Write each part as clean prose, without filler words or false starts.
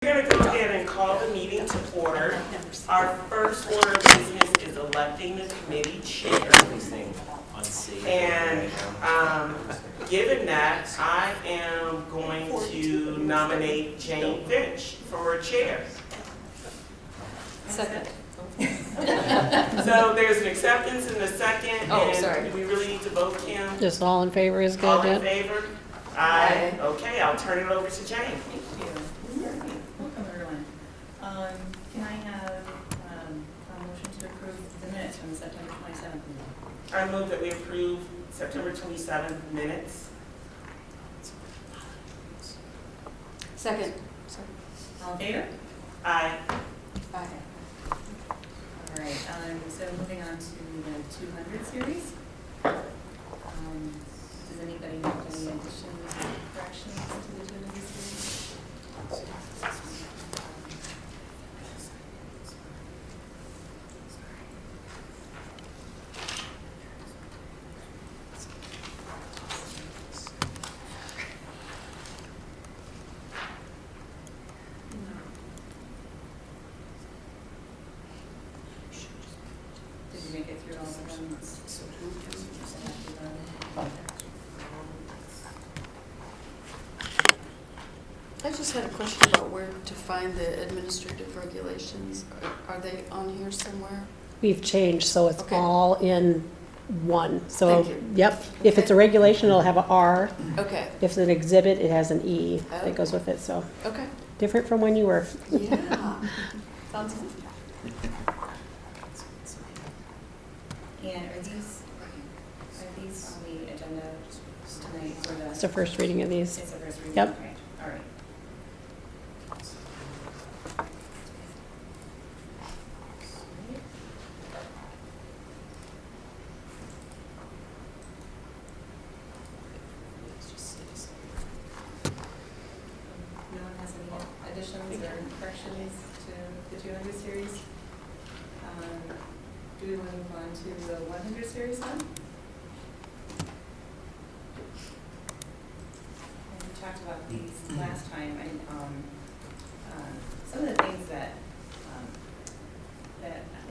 We're going to go ahead and call the meeting to order. Our first order of business is electing the committee chair. And given that, I am going to nominate Jane Finch for chair. Second. So there's an acceptance and a second. Oh, and sorry. Do we really need to vote, Kim? Just all in favor is good, All in Deb? favor? Aye. Okay, I'll turn it over to Jane. Thank you. Welcome, everyone. Can I have a motion to approve the minutes from the September 27th meeting? I move that we approve September 27th minutes. Second. All in favor? Aye. Aye. All right, so moving on to the 200 series. Does anybody have any additions or corrections to the 200 series? Did you make it through all of them? I just had a question about where to find the administrative regulations. Are they on here somewhere? We've changed, so it's Okay. all in one. So, Thank you. yep, if it's a regulation, it'll have a R. Okay, If it's an exhibit, it has an E Oh. that goes with it, so okay. different from when you were. Yeah. Sounds good. And are these on the agenda tonight for the? It's the first reading of these. It's the first reading? Yep. Okay, all right. No one has any additions or corrections to the 200 series? Do we want to move on to the 100 series then? And we talked about these last time, and some of the things that,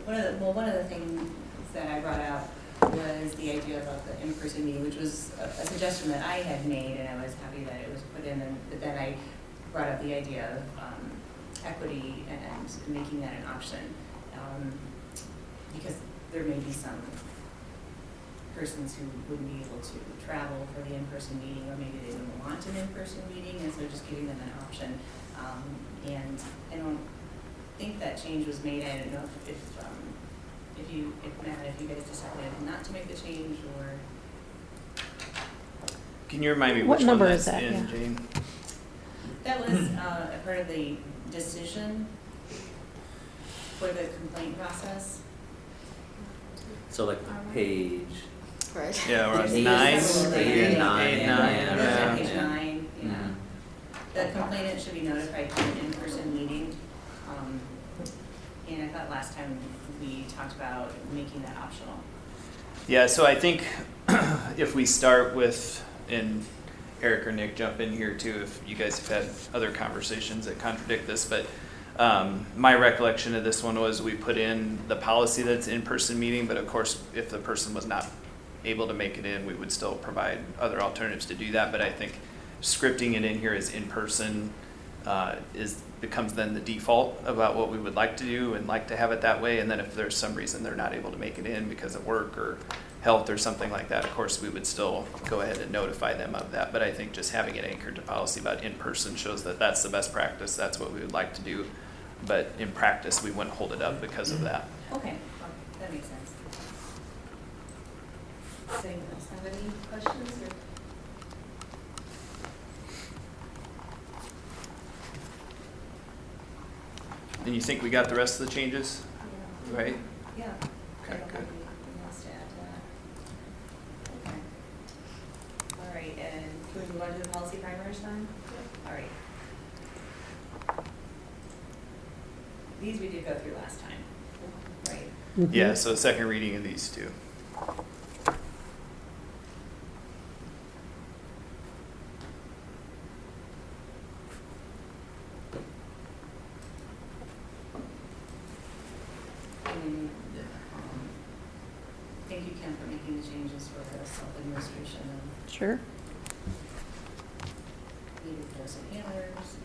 one of the things that I brought out was the idea about the in-person meeting, which was a suggestion that I had made, and I was happy that it was put in, and then I brought up the idea of equity and making that an option. Because there may be some persons who wouldn't be able to travel for the in-person meeting, or maybe they wouldn't want an in-person meeting, and so just giving them an option. And I don't think that change was made. I don't know if Matt, if you guys decided not to make the change, or. Can you remind me What which number one is that's that? in, Yeah. Jane? That was a part of the decision for the complaint process. So like page, Right. Yeah, we're on Eight, 9. seven, Eight, nine, nine, yeah. Page yeah. 9, yeah. The complainant should be notified to an in-person meeting. And I thought last time we talked about making that optional. Yeah, so I think if we start with, and Eric or Nick jump in here too, if you guys have had other conversations that contradict this, but my recollection of this one was we put in the policy that's in-person meeting, but of course, if the person was not able to make it in, we would still provide other alternatives to do that. But I think scripting it in here as in-person becomes then the default about what we would like to do and like to have it that way. And then if there's some reason they're not able to make it in because of work or health or something like that, of course, we would still go ahead and notify them of that. But I think just having it anchored to policy about in-person shows that that's the best practice. That's what we would like to do. But in practice, we wouldn't hold it up because of that. Okay, that makes sense. Does anyone else have any questions or? And you think we got the rest of the changes, right? Yeah. Okay, I don't good. have anything else to add to that. Okay. All right, and can we move on to the policy primers then? All right. These we did go through last time, right? Mhm. Yeah, so second reading of these two. And thank you, Kim, for making the changes for the self-administration and Sure. needed those inhalers.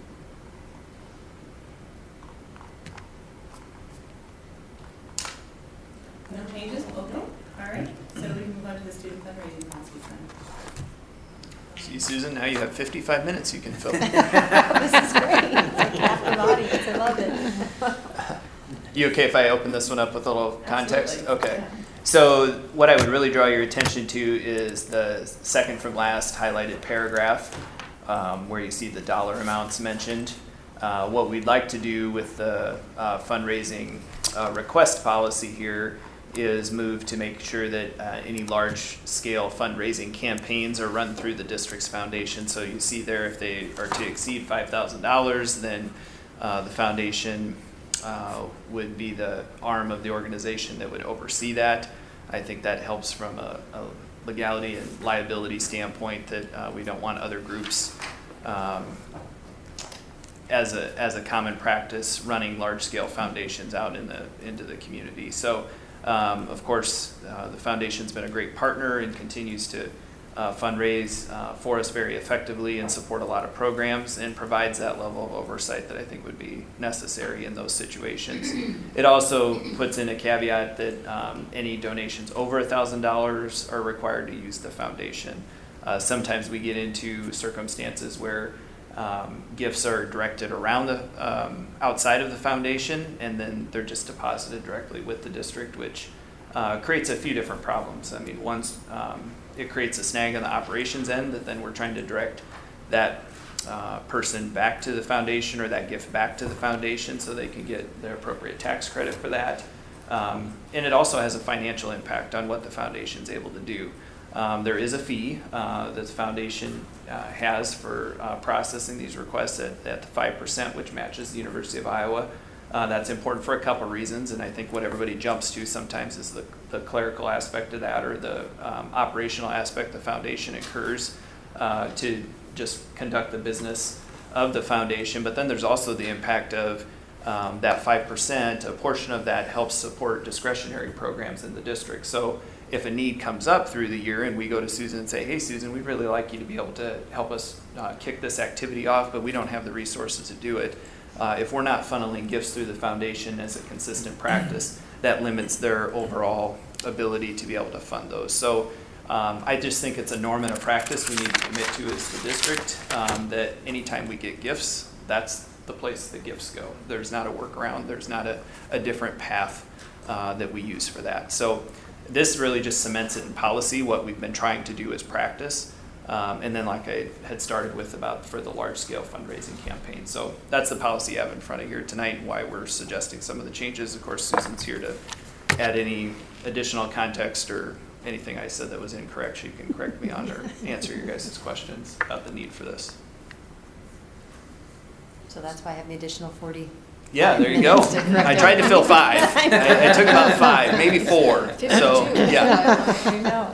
No changes? Okay, all right. So we can move on to the student fundraising policies then. See, Susan, now you have 55 minutes you can fill. This is great. It's like captive audience. I love it. You okay if I open this one up with a little context? Absolutely. Okay. So what I would really draw your attention to is the second from last highlighted paragraph, where you see the dollar amounts mentioned. What we'd like to do with the fundraising request policy here is move to make sure that any large-scale fundraising campaigns are run through the district's foundation. So you see there, if they are to exceed $5,000, then the foundation would be the arm of the organization that would oversee that. I think that helps from a legality and liability standpoint, that we don't want other groups as a common practice running large-scale foundations out into the community. So of course, the foundation's been a great partner and continues to fundraise for us very effectively and support a lot of programs, and provides that level of oversight that I think would be necessary in those situations. It also puts in a caveat that any donations over $1,000 are required to use the foundation. Sometimes we get into circumstances where gifts are directed around the outside of the foundation, and then they're just deposited directly with the district, which creates a few different problems. I mean, once it creates a snag on the operations end, that then we're trying to direct that person back to the foundation, or that gift back to the foundation, so they can get their appropriate tax credit for that. And it also has a financial impact on what the foundation's able to do. There is a fee that the foundation has for processing these requests at the 5%, which matches the University of Iowa. That's important for a couple reasons, and I think what everybody jumps to sometimes is the clerical aspect of that, or the operational aspect the foundation incurs to just conduct the business of the foundation. But then there's also the impact of that 5%. A portion of that helps support discretionary programs in the district. So if a need comes up through the year and we go to Susan and say, hey, Susan, we'd really like you to be able to help us kick this activity off, but we don't have the resources to do it. If we're not funneling gifts through the foundation as a consistent practice, that limits their overall ability to be able to fund those. So I just think it's a norm and a practice we need to commit to as the district, that anytime we get gifts, that's the place the gifts go. There's not a workaround. There's not a different path that we use for that. So this really just cements it in policy, what we've been trying to do as practice. And then, like I had started with about for the large-scale fundraising campaign. So that's the policy you have in front of here tonight, and why we're suggesting some of the changes. Of course, Susan's here to add any additional context or anything I said that was incorrect. She can correct me on or answer your guys' questions about the need for this. So that's why I have the additional 40. Yeah, there you go. I tried to fill 5. I took about 5, maybe 4. So, yeah. You know.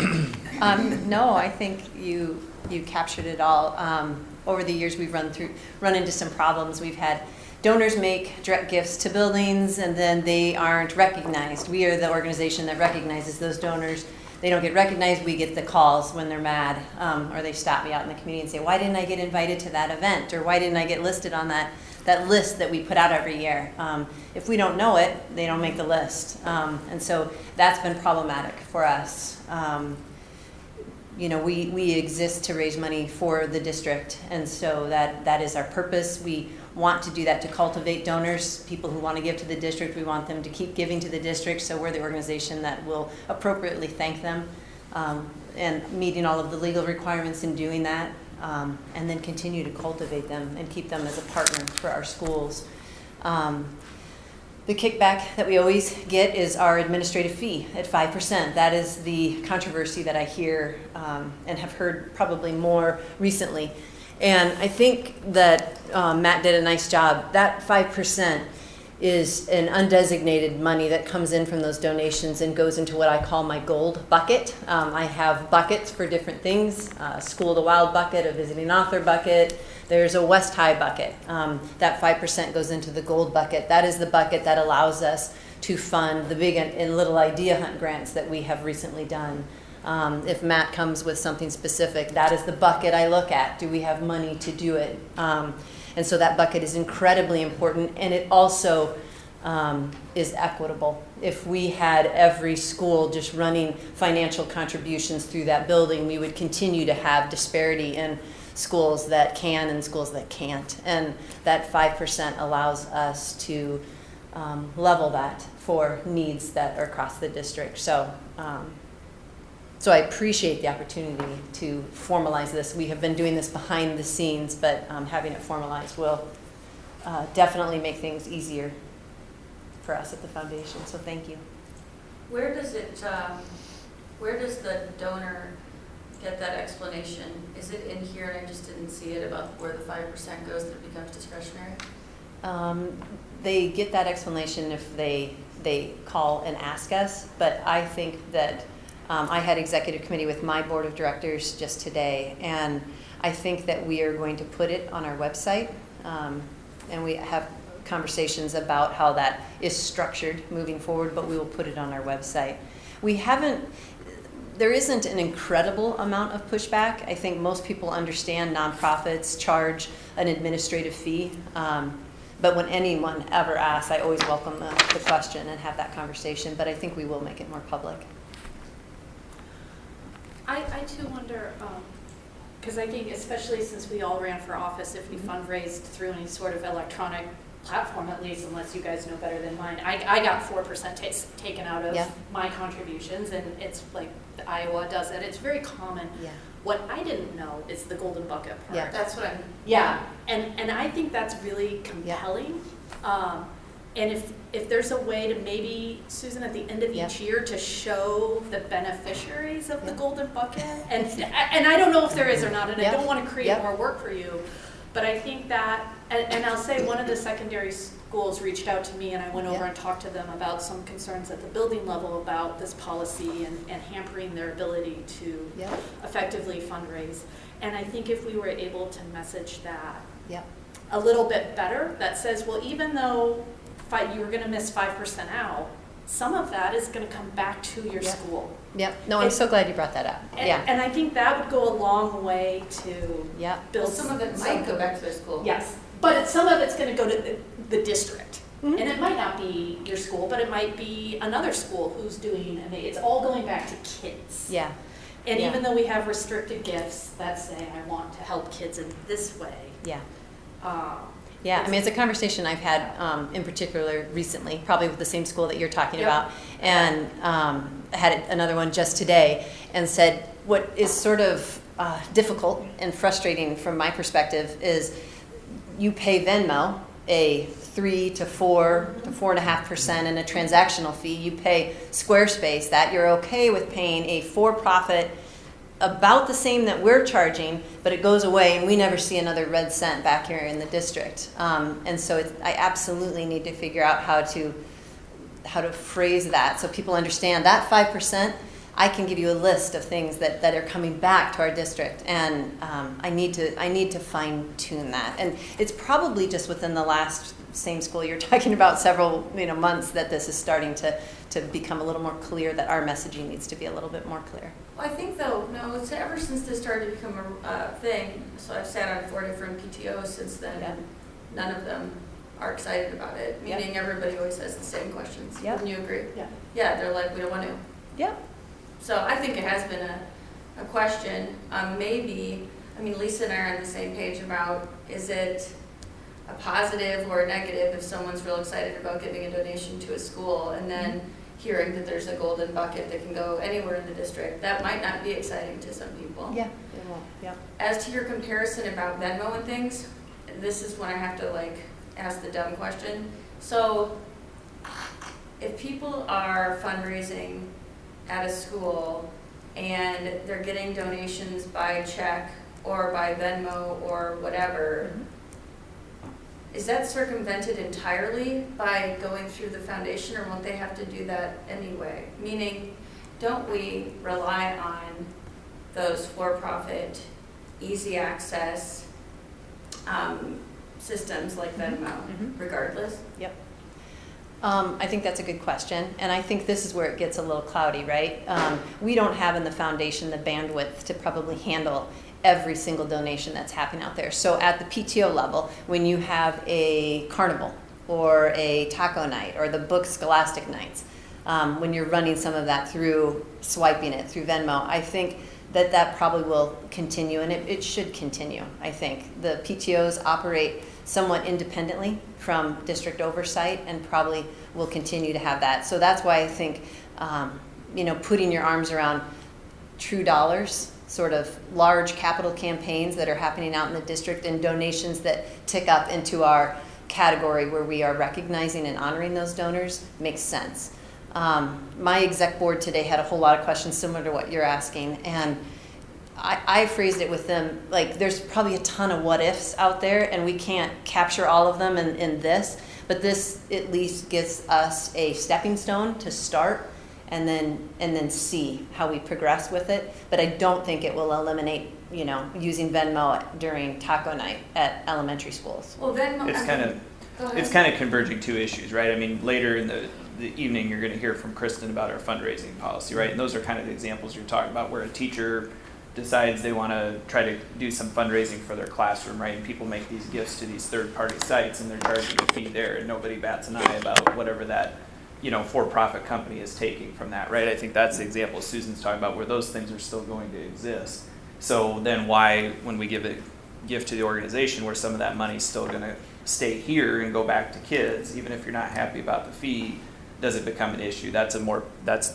No, I think you captured it all. Over the years, we've run into some problems. We've had donors make direct gifts to buildings, and then they aren't recognized. We are the organization that recognizes those donors. They don't get recognized. We get the calls when they're mad, or they stop me out in the community and say, why didn't I get invited to that event? Or why didn't I get listed on that list that we put out every year? If we don't know it, they don't make the list. And so that's been problematic for us. You know, we exist to raise money for the district, and so that is our purpose. We want to do that to cultivate donors, people who want to give to the district. We want them to keep giving to the district, so we're the organization that will appropriately thank them, and meeting all of the legal requirements in doing that, and then continue to cultivate them and keep them as a partner for our schools. The kickback that we always get is our administrative fee at 5%. That is the controversy that I hear and have heard probably more recently. And I think that Matt did a nice job. That 5% is an undesignated money that comes in from those donations and goes into what I call my gold bucket. I have buckets for different things, School of the Wild bucket, a visiting author bucket. There's a West High bucket. That 5% goes into the gold bucket. That is the bucket that allows us to fund the big and little idea hunt grants that we have recently done. If Matt comes with something specific, that is the bucket I look at. Do we have money to do it? And so that bucket is incredibly important, and it also is equitable. If we had every school just running financial contributions through that building, we would continue to have disparity in schools that can and schools that can't. And that 5% allows us to level that for needs that are across the district. So I appreciate the opportunity to formalize this. We have been doing this behind the scenes, but having it formalized will definitely make things easier for us at the foundation. So thank you. Where does the donor get that explanation? Is it in here and I just didn't see it about where the 5% goes that it becomes discretionary? They get that explanation if they call and ask us, but I think that I had executive committee with my board of directors just today, and I think that we are going to put it on our website, and we have conversations about how that is structured moving forward, but we will put it on our website. There isn't an incredible amount of pushback. I think most people understand nonprofits charge an administrative fee, but when anyone ever asks, I always welcome the question and have that conversation, but I think we will make it more public. I too wonder, because I think especially since we all ran for office, if we fundraised through any sort of electronic platform, at least, unless you guys know better than mine, I got 4% taken out of my contributions, and it's like Iowa does it. It's very common. Yeah. What I didn't know is the golden bucket part. Yeah. That's what I'm. Yeah, and I think that's really compelling. And if there's a way to maybe, Susan, at the end of each year to show the beneficiaries of the golden bucket, and I don't know if there is or not, and I don't want to create more work for you, but I think that, and I'll say one of the secondary schools reached out to me, and I went over and talked to them about some concerns at the building level about this policy and hampering their ability to effectively fundraise. And I think if we were able to message that a little bit better, that says, well, even though you were going to miss 5% out, some of that is going to come back to your school. Yep. No, I'm so glad you brought that up. And I think that would go a long way to build. Some of it might go back to their school. Yes, but some of it's going to go to the district. And it might not be your school, but it might be another school who's doing, it's all going back to kids. Yeah. And even though we have restricted gifts that say, I want to help kids in this way. Yeah. Yeah, I mean, it's a conversation I've had in particular recently, probably with the same school that you're talking about, and I had another one just today, and said what is sort of difficult and frustrating from my perspective is you pay Venmo a 3 to 4 to 4.5% in a transactional fee. You pay Squarespace that. You're okay with paying a for-profit about the same that we're charging, but it goes away and we never see another red cent back here in the district. And so I absolutely need to figure out how to phrase that so people understand that 5%, I can give you a list of things that are coming back to our district, and I need to fine tune that. And it's probably just within the last same school you're talking about several months that this is starting to become a little more clear, that our messaging needs to be a little bit more clear. Well, I think though, no, it's ever since this started to become a thing, so I've sat on 4 different PTOs since then, and none of them are excited about it, meaning everybody always has the same questions. Wouldn't you agree? Yeah, they're like, we don't want to. Yeah. So I think it has been a question. Maybe, Lisa and I are on the same page about, is it a positive or a negative if someone's real excited about giving a donation to a school and then hearing that there's a golden bucket that can go anywhere in the district. That might not be exciting to some people. Yeah, it will. Yeah. As to your comparison about Venmo and things, this is when I have to ask the dumb question. So if people are fundraising at a school and they're getting donations by check or by Venmo or whatever, is that circumvented entirely by going through the foundation, or won't they have to do that anyway? Meaning, don't we rely on those for-profit, easy access systems like Venmo regardless? Yep. I think that's a good question, and I think this is where it gets a little cloudy, right? We don't have in the foundation the bandwidth to probably handle every single donation that's happening out there. So at the PTO level, when you have a carnival or a taco night or the book Scholastic Nights, when you're running some of that through swiping it through Venmo, I think that probably will continue, and it should continue. I think the PTOs operate somewhat independently from district oversight and probably will continue to have that. So that's why I think, putting your arms around true dollars, sort of large capital campaigns that are happening out in the district and donations that tick up into our category where we are recognizing and honoring those donors makes sense. My exec board today had a whole lot of questions similar to what you're asking, and I phrased it with them like there's probably a ton of what ifs out there, and we can't capture all of them in this, but this at least gives us a stepping stone to start and then see how we progress with it. But I don't think it will eliminate, using Venmo during taco night at elementary schools. Well, Venmo. It's kind of converging two issues, right? I mean, later in the evening, you're going to hear from Kristen about our fundraising policy, right? And those are kind of the examples you're talking about, where a teacher decides they want to try to do some fundraising for their classroom, right? And people make these gifts to these third-party sites, and they're charging a fee there, and nobody bats an eye about whatever that for-profit company is taking from that, right? I think that's the example Susan's talking about, where those things are still going to exist. So then why, when we give a gift to the organization, where some of that money is still going to stay here and go back to kids, even if you're not happy about the fee, does it become an issue? That's the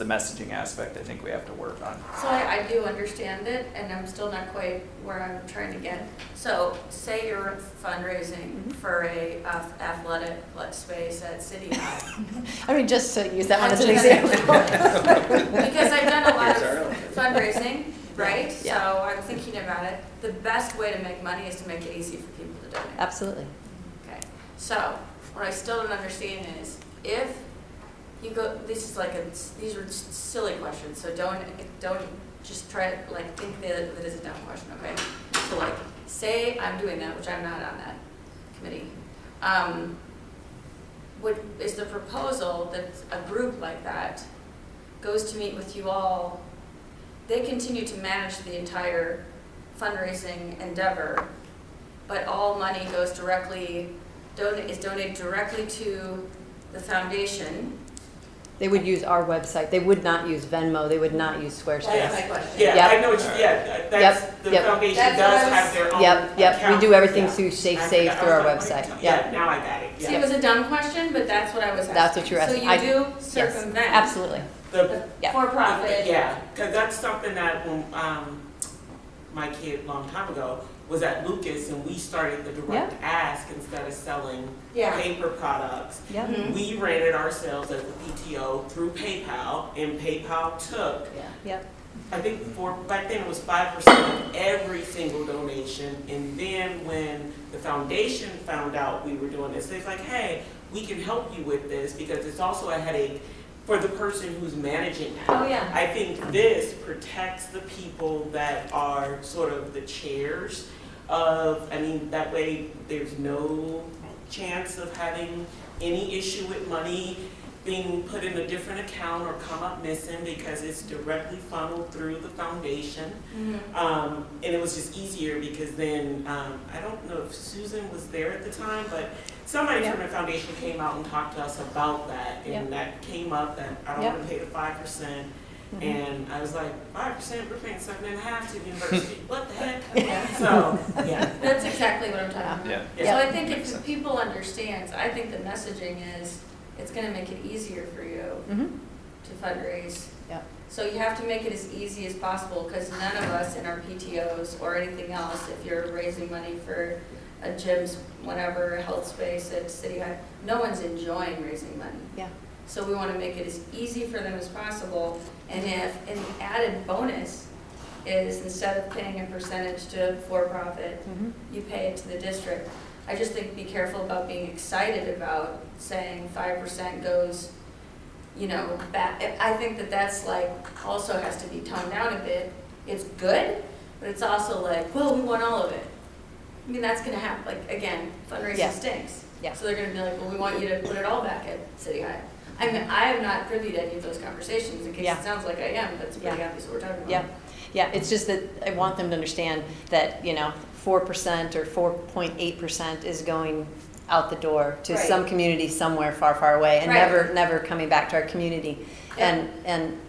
messaging aspect I think we have to work on. So I do understand it, and I'm still not quite where I'm trying to get. So say you're fundraising for a athletic space at City Hall. I mean, just to use that one as an example. Because I've done a lot of fundraising, right? Yeah. So I'm thinking about it. The best way to make money is to make it easy for people to donate. Absolutely. Okay. So what I still don't understand is if you go, these are silly questions, so don't just try to think that it is a dumb question, okay? So say I'm doing that, which I'm not on that committee. What is the proposal that a group like that goes to meet with you all? They continue to manage the entire fundraising endeavor, but all money goes is donated directly to the foundation. They would use our website. They would not use Venmo. They would not use Squarespace. That's my question. Yeah, Yep. I know what the Yep. foundation That's does what I have their own Yep. account. We do everything Yeah. through Safe I Save was through our like, website. yeah, now I got it. See, Yeah. it was a dumb question, but that's what I was asking. That's what you're asking. So you do circumvent. Yes, absolutely. The Yeah. For-profit. Yeah, because that's something that when my kid a long time ago was at Lucas, and we started the direct ask instead of selling Yeah. paper products. Yep. Mhm. We ran it ourselves as a PTO through PayPal, and PayPal took, Yep. I think back then it was 5% of every single donation. And then when the foundation found out we were doing this, they're like, hey, we can help you with this, because it's also a headache for the person who's managing that. Oh, yeah. I think this protects the people that are sort of the chairs of, that way there's no chance of having any issue with money being put in a different account or come up missing, because it's directly funneled through the foundation. Mhm. And it was just easier because then, I don't know if Susan was there at the time, but somebody from the foundation came out and talked to us about that, and that came up that I don't want to pay the 5%. And I was like, 5%, we're paying 7.5% to the university. What the heck? So, yeah. That's exactly what I'm talking about. Yeah. So I think if the people understand, I think the messaging is, it's gonna make it easier for you to fundraise. Yep. So you have to make it as easy as possible, because none of us in our PTOs or anything else, if you're raising money for a gym's, whatever, health space at City High, no one's enjoying raising money. Yeah. So we wanna make it as easy for them as possible, and if an added bonus is instead of paying a percentage to for-profit, you pay it to the district. I just think be careful about being excited about saying 5% goes, you know, back. I think that that's like, also has to be toned down a bit. It's good, but it's also like, well, we want all of it. I mean, that's gonna happen, like, again, fundraising Yeah. stinks. Yeah. So they're gonna be like, well, we want you to put it all back at City High. I mean, I am not privy to any of those conversations, in case Yeah. it sounds like I am, that's pretty Yeah. obvious what we're talking about. Yeah, yeah, it's just that I want them to understand that, you know, 4% or 4.8% is going out the door to Right. some community somewhere far, far away and Right. never coming back to our community. Yeah. And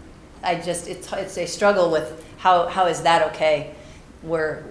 I just, it's a struggle with how is that okay where,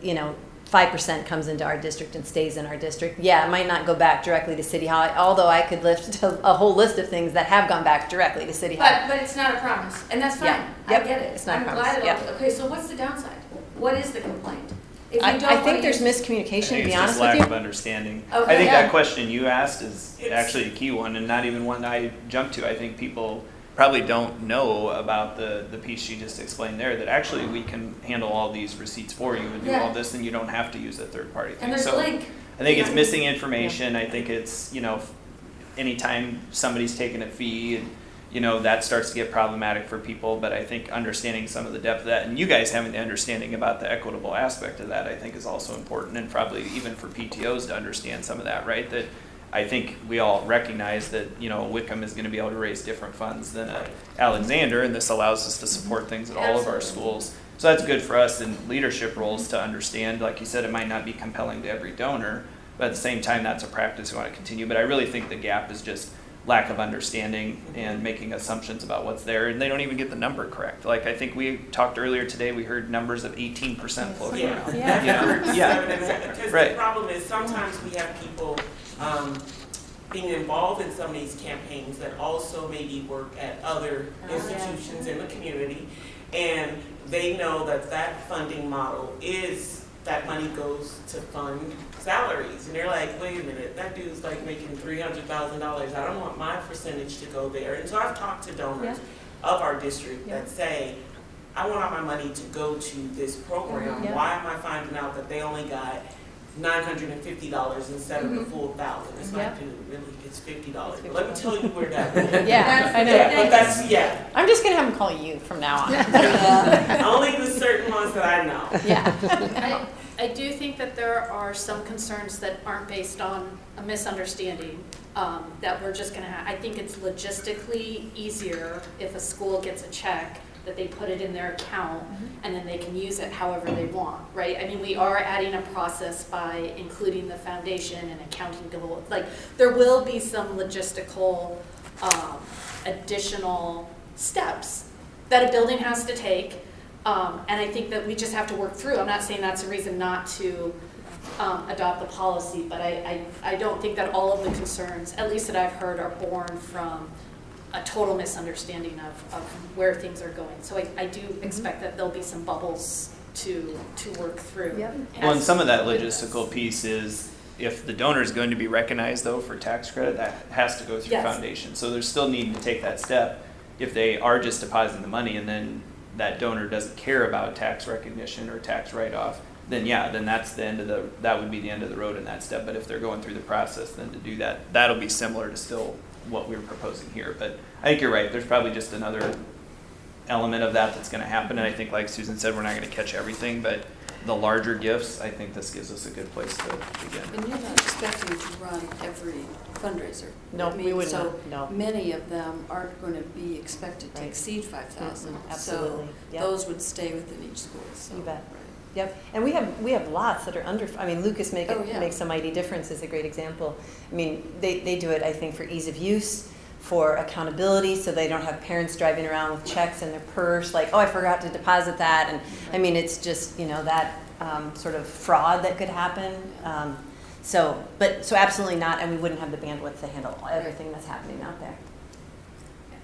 you know, 5% comes into our district and stays in our district. Yeah, it might not go back directly to City Hall, although I could list a whole list of things that have gone back directly to City Hall. But it's not a promise, and that's fine. Yeah. I Yep. get it. It's not a I'm promise. glad it Yeah. all- Okay, so what's the downside? What is the complaint? If you I don't wanna think there's use- I miscommunication, to think be it's honest just with lack you. of understanding. Okay. I think Yeah. that question you asked is It's- actually a key one, and not even one I jumped to. I think people probably don't know about the piece she just explained there, that actually we can handle all these receipts for you and do Yeah. all this, and you don't have to use a third-party thing. And there's a So link. I think it's Yeah. missing information. I think it's, you know, anytime somebody's taking a fee, and, you know, that starts to get problematic for people. But I think understanding some of the depth of that, and you guys having the understanding about the equitable aspect of that, I think is also important, and probably even for PTOs to understand some of that, right? That I think we all recognize that, you know, Wickham is going to be able to raise different funds than Alexander, and this allows us to support things at all of our Absolutely. schools. So that's good for us in leadership roles to understand. Like you said, it might not be compelling to every donor, but at the same time, that's a practice we want to continue. But I really think the gap is just lack of understanding and making assumptions about what's there, and they don't even get the number correct. Like I think we talked earlier today, we heard numbers of 18% floating Yeah, around. Yeah. yeah. Yeah. Because Right. the problem is sometimes we have people being involved in some of these campaigns that also maybe work at other institutions in the community, and they know that that funding model is, that money goes to fund salaries, and they're like, wait a minute, that dude's like making $300,000, I don't want my percentage to go there. And so I've talked to donors of our district that say, I want all my money to go to this program. Yeah. Why am I finding out that they only got $950 instead of the full $1,000? It's like, dude, really, it's $50. But let me tell you where that went. Yeah, I know. Yeah, but that's, yeah, I'm just gonna have them call you from now on. only the certain ones that I know. Yeah. I do think that there are some concerns that aren't based on a misunderstanding, that we're just gonna have. I think it's logistically easier if a school gets a check, that they put it in their account, and then they can use it however they want, right? I mean, we are adding a process by including the foundation and accounting goal. Like, there will be some logistical, additional steps that a building has to take. And I think that we just have to work through. I'm not saying that's a reason not to adopt the policy, but I don't think that all of the concerns, at least that I've heard, are born from a total misunderstanding of where things are going. So I do expect that there'll be some bubbles to work through. Yep. Well, and some of that with this. logistical piece is, if the donor is going to be recognized though for tax credit, that has to go through Yes. foundation. So they're still needing to take that step. If they are just depositing the money and then that donor doesn't care about tax recognition or tax write-off, then that's the end of that would be the end of the road in that step. But if they're going through the process, then to do that, that'll be similar to still what we were proposing here. But I think you're right, there's probably just another element of that that's gonna happen. And I think, like Susan said, we're not gonna catch everything, but the larger gifts, I think this gives us a good place to begin. And you're not expecting to run every fundraiser. No, I we mean, would so not, no. many of them aren't going to be expected to Right. exceed 5,000. Absolutely, So yep. those would stay within each school, so. You bet. right. Yep, and we have lots that are under, I mean, Lucas Oh, yeah. Makes a Mighty Difference is a great example. I mean, they do it, I think, for ease of use, for accountability, so they don't have parents driving around with checks in their purse, like, oh, I forgot to deposit that, and, I mean, it's just, you know, that sort of fraud that could happen. So absolutely not, and we wouldn't have the bandwidth to handle everything that's happening out there.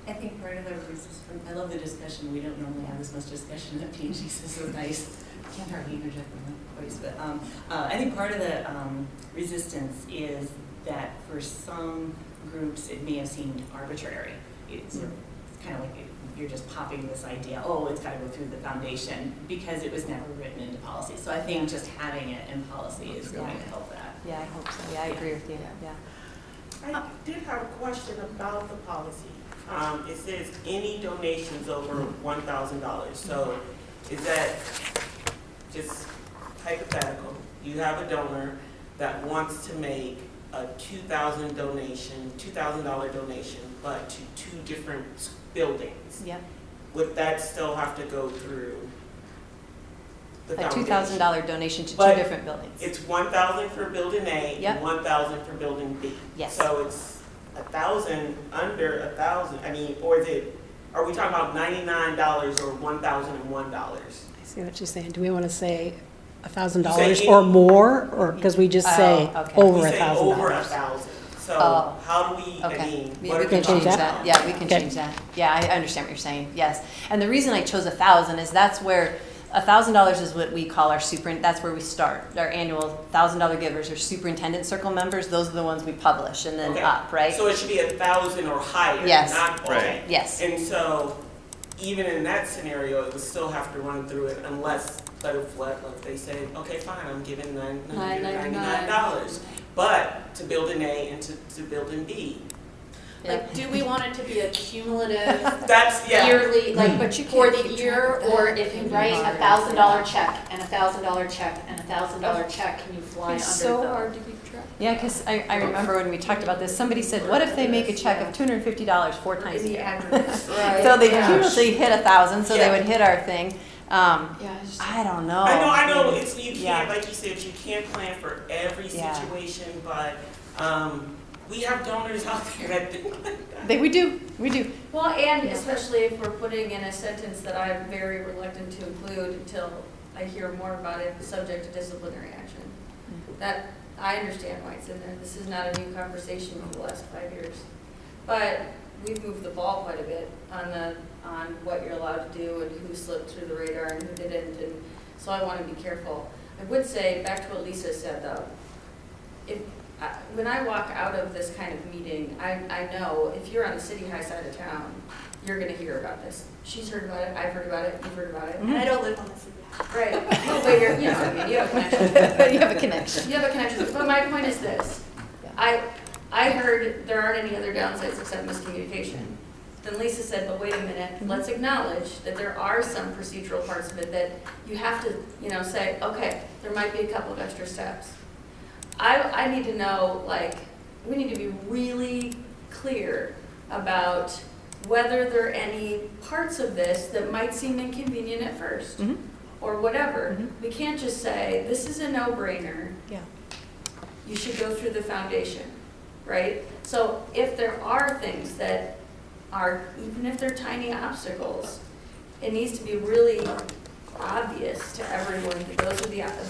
I think part of the resistance, I love the discussion, we don't normally have this much discussion at PhD, so this is nice. I can't hardly interject my voice, but I think part of the resistance is that for some groups, it may have seemed arbitrary. It's kind of like you're just popping this idea, oh, it's got to go through the foundation, because it was never written into policy. So I think just having it in policy is going to help that. Yeah, I hope so. Yeah, I agree with you. Yeah. I did have a question about the policy. It says any donations over $1,000. So is that just hypothetical? You have a donor that wants to make a $2,000 donation, but to 2 different buildings. Yep. Would that still have to go through the A foundation? $2,000 donation to 2 But different buildings. It's 1,000 for building A Yep. and 1,000 for building B. Yes. So it's 1,000 under 1,000. I mean, or is it? Are we talking about $99 or $1,001? I see what you're saying. Do we want to say $1,000 You say or any- more, or, because we just say Oh, okay. over We say over $1,000? 1,000. So Oh, how do we? I Okay, mean, we what are can we change change that. Yeah, we can Okay. change that. Yeah, I understand what you're saying, yes. And the reason I chose 1,000 is that's where, $1,000 is what we call our that's where we start. Our annual $1,000 givers are superintendent circle members, those are the ones we publish and then Okay. up, right? So it should be 1,000 or higher. Yes. Not okay. Right. Yes, And so, even in that scenario, it would still have to run through it unless, but if what, like they say, okay, fine, I'm giving $999. But to build an A and to build an B. Like, do we want it to be a cumulative That's, yeah. yearly, like, But you for can't the keep year, track of that. or if you It'd be write hard. $1,000 check and $1,000 check and $1,000 check, can you fly under It's the? so hard to keep track. yeah, because I remember when we talked about this, somebody said, what if they make a check of $250 4 times a year? So they cumulatively hit 1,000, so they Yeah. would hit our thing. Yeah, I just. I don't know. I know, it's, you Yeah. can't, like you said, you can't plan for every Yeah. situation, but, we have donors out there that do like that. We do. Well, and especially if we're putting in a sentence that I'm very reluctant to include until I hear more about it, subject to disciplinary action. That, I understand why it's in there. This is not a new conversation for the last 5 years. But we've moved the ball quite a bit on what you're allowed to do and who slipped through the radar and who didn't, and so I want to be careful. I would say, back to what Lisa said though, when I walk out of this kind of meeting, I know if you're on the city high side of town, you're gonna hear about this. She's heard about it, I've heard about it, you've heard about it. And I don't live on the city. Right, no, but you're, you know, what I mean, you have a connection. You have a connection. You have a connection, but my point is this. Yeah. I heard there aren't any other downsides except miscommunication. Then Lisa said, but wait a minute, let's acknowledge that there are some procedural parts of it that you have to, you know, say, okay, there might be a couple of extra steps. I need to know, like, we need to be really clear about whether there are any parts of this that might seem inconvenient at first, Mhm. or whatever. Mhm. We can't just say, this is a no-brainer. Yeah. You should go through the foundation, right? So if there are things that are, even if they're tiny obstacles, it needs to be really obvious to everyone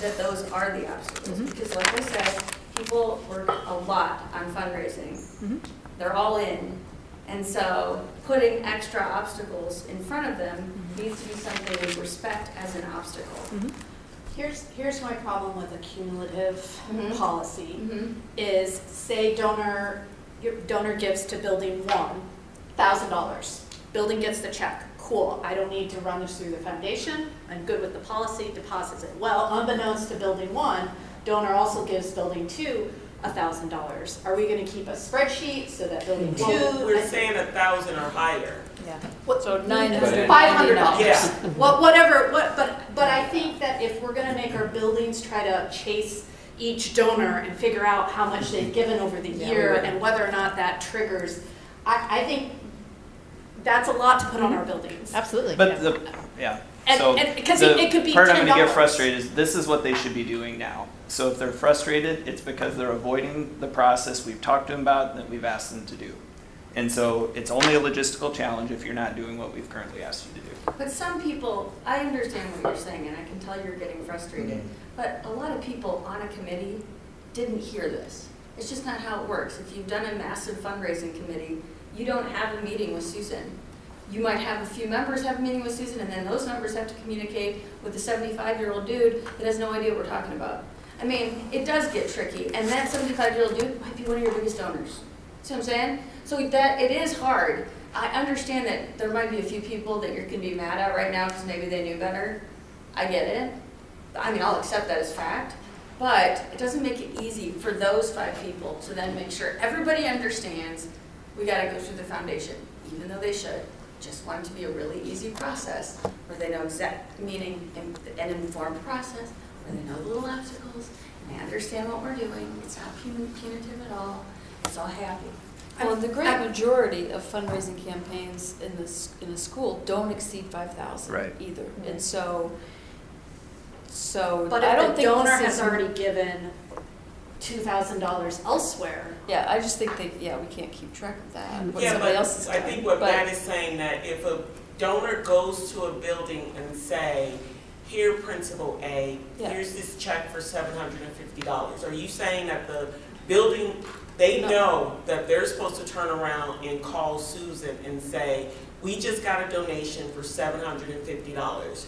that those are the obstacles. Mhm. Because like I said, people work a lot on fundraising. Mhm. They're all in. And so putting extra obstacles in front of them needs to be something we respect as an obstacle. Mhm. Here's my problem with a cumulative Mhm. policy, Mm-hmm. is say donor gives to building 1, $1,000. Building gets the check, cool, I don't need to run this through the foundation, I'm good with the policy, deposits it. Well, unbeknownst to building 1, donor also gives building 2 $1,000. Are we gonna keep a spreadsheet so that building 2? Well, we're saying 1,000 or higher. Yeah. What, So $500. Yeah. Whatever, but I think that if we're gonna make our buildings try to chase each donor and figure out how much they've given over the Yeah, year we would. and whether or not that triggers, I think that's a lot to put on our buildings. Absolutely. But yeah. And- So and- 'cause the it could be part I'm gonna get $10. frustrated is this is what they should be doing now. So if they're frustrated, it's because they're avoiding the process we've talked to them about that we've asked them to do. And so it's only a logistical challenge if you're not doing what we've currently asked you to do. But some people, I understand what you're saying, and I can tell you're getting frustrated, but a lot of people on a committee didn't hear this. It's just not how it works. If you've done a massive fundraising committee, you don't have a meeting with Susan. You might have a few members have a meeting with Susan, and then those members have to communicate with the 75-year-old dude that has no idea what we're talking about. I mean, it does get tricky, and that 75-year-old dude might be one of your biggest donors. See what I'm saying? So that, it is hard. I understand that there might be a few people that you can be mad at right now because maybe they knew better. I get it. I mean, I'll accept that as fact. But it doesn't make it easy for those 5 people to then make sure everybody understands we gotta go through the foundation, even though they should. Just want it to be a really easy process where they know meaning an informed process, where they know the little obstacles, and they understand what we're doing. It's not punitive at all. It's all happy. Well, the great majority of fundraising campaigns in a school don't exceed 5,000 Right. either. And so But I don't if the think donor this has is- already given $2,000 elsewhere, Yeah, I just think that, we can't keep track of that, what Yeah, somebody but else has I done. think what But- Matt is saying, that if a donor goes to a building and say, here, Principal A, Yeah. here's this check for $750, are you saying that the building, they No. know that they're supposed to turn around and call Susan and say, we just got a donation for $750?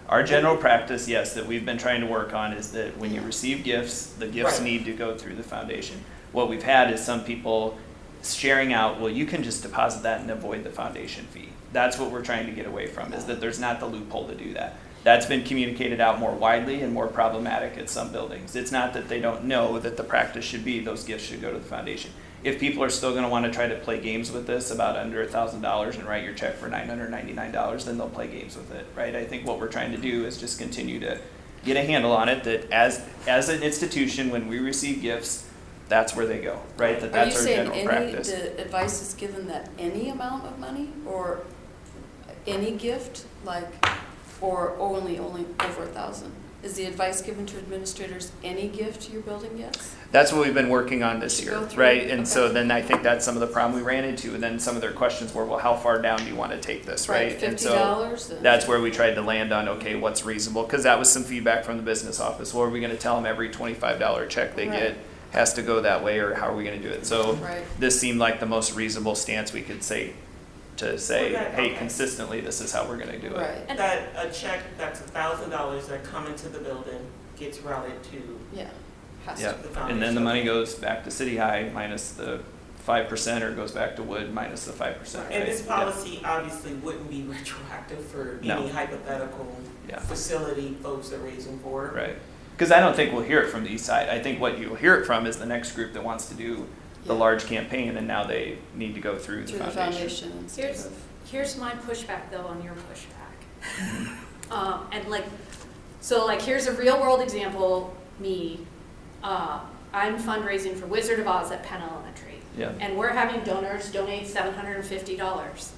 Our general practice, yes, that we've been trying to work on is that when you receive gifts, the gifts Right. need to go through the foundation. What we've had is some people sharing out, well, you can just deposit that and avoid the foundation fee. That's what we're trying to get away from, is that there's not the loophole to do that. That's been communicated out more widely and more problematic at some buildings. It's not that they don't know that the practice should be those gifts should go to the foundation. If people are still gonna wanna try to play games with this about under $1,000 and write your check for $999, then they'll play games with it, right? I think what we're trying to do is just continue to get a handle on it, that as an institution, when we receive gifts, that's where they go, right? That that's our general Are you saying practice. the advice is given that any amount of money or any gift, or only over 1,000? Is the advice given to administrators any gift your building gets? That's what we've been working on this To year, go through, right? And okay. so then I think that's some of the problem we ran into, and then some of their questions were, well, how far down do you want to take this, right? And so $50? that's where we tried to land on, okay, what's reasonable? Because that was some feedback from the business office. Well, are we going to tell them every $25 check they Right. get has to go that way, or how are we going to do it? So Right. this seemed like the most reasonable stance we could say, to say, Okay. hey, consistently, this is how we're going to do it. Right, That a check that's $1,000 that come into the building gets routed to yeah. Has to. Yeah, the foundation. and then the money goes back to City High minus the 5%, or goes back to Wood minus the 5%, right? And this Yeah. policy obviously wouldn't be retroactive for No. any hypothetical Yeah. facility folks are raising for. Right, because I don't think we'll hear it from the east side. I think what you'll hear it from is the next group that wants to do the Yeah. large campaign, and now they need to go through the Through the foundation. foundation instead Here's- of. here's my pushback though on your pushback. And here's a real world example, me. I'm fundraising for Wizard of Oz at Penn Elementary. Yeah, And we're having donors donate $750.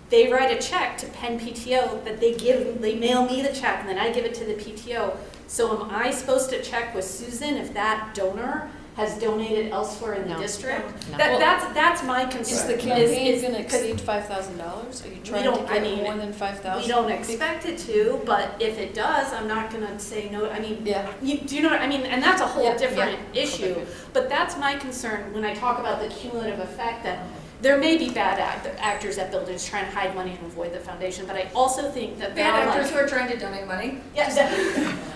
They write a check to Penn PTO that they mail me the check, and then I give it to the PTO. So am I supposed to check with Susan if that donor has donated elsewhere in the No. district? No. That's my Is concern. the campaign is- going to 'cause exceed $5,000? Are you trying don't- to I get mean, more than 5,000? We don't expect it to, but if it does, I'm not gonna say no. I mean, Yeah. do you know what I mean? And that's a whole Yeah, different yeah. issue. But that's my concern when I talk about the cumulative effect, that there may be bad actors at buildings trying to hide money and avoid the foundation, but I also think that there Bad are actors like, who are trying to donate money. yes,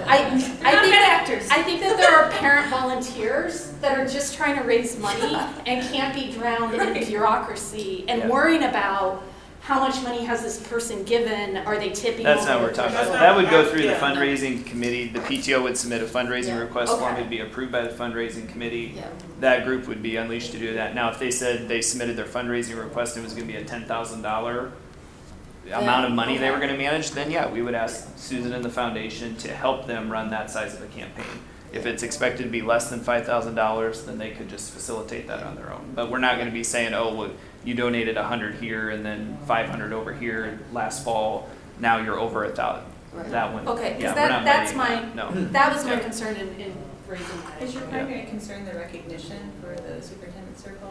I Not think bad that actors. I think that there are parent volunteers that are just trying to raise money and can't be drowned in bureaucracy and Yeah. worrying about how much money has this person given? Are they tipping that's over? not what we're talking about. That's That would go not- through the yeah, no. fundraising committee. The PTO would submit a fundraising Yeah. request form, Okay. it'd be approved by the fundraising committee. Yeah. That group would be unleashed to do that. Now, if they said they submitted their fundraising request and it was gonna be a $10,000 amount of money they were gonna manage, then yeah, we would ask Susan and the foundation to help them run that size of a campaign. If it's expected to be less than $5,000, then they could just facilitate that on their own. But we're not gonna be saying, oh, well, you donated 100 here and then 500 over here last fall, now you're over 1,000. Right. That one, Okay, 'cause yeah, we're that- not that's mandating that, no. That was my Yeah. concern in raising that Is your issue. primary concern the recognition for the superintendent circle?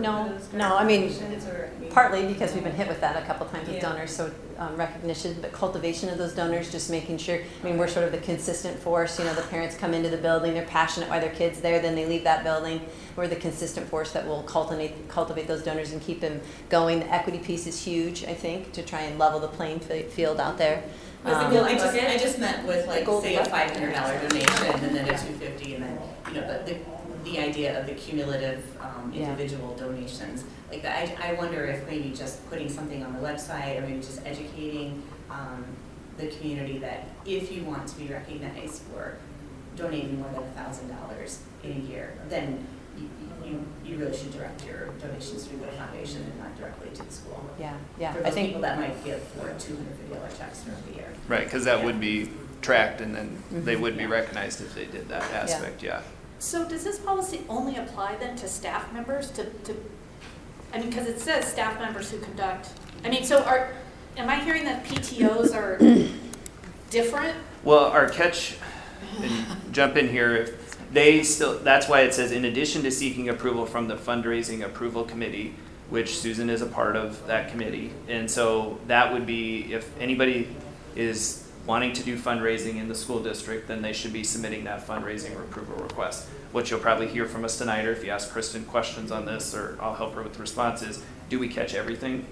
No, I mean, Recognitions or, partly because we've been hit with that a couple times with Yeah. donors, so recognition, but cultivation of those donors, just making sure, I mean, we're sort of the consistent force, the parents come into the building, they're passionate why their kid's there, then they leave that building. We're the consistent force that will cultivate those donors and keep them going. The equity piece is huge, I think, to try and level the playing field out there. Well, I just meant with Gold say a bucket. $500 donation and then a $250 and then, but the idea of the cumulative Yeah. individual donations. I wonder if maybe just putting something on the website or maybe just educating the community that if you want to be recognized for donating more than $1,000 in a year, then you really should direct your donations through the foundation and not directly to the school. Yeah, For I those think, people that might give for $250 checks throughout the year. Right, because that Yeah. would be tracked and then they would be recognized if they did that aspect, yeah. So does this policy only apply then to staff members I mean, because it says staff members who conduct, I mean, am I hearing that PTOs are different? Well, our catch, and jump in here, if they still, that's why it says, in addition to seeking approval from the fundraising approval committee, which Susan is a part of that committee. And so that would be, if anybody is wanting to do fundraising in the school district, then they should be submitting that fundraising or approval request. What you'll probably hear from us tonight, or if you ask Kristen questions on this, or I'll help her with the responses, do we catch everything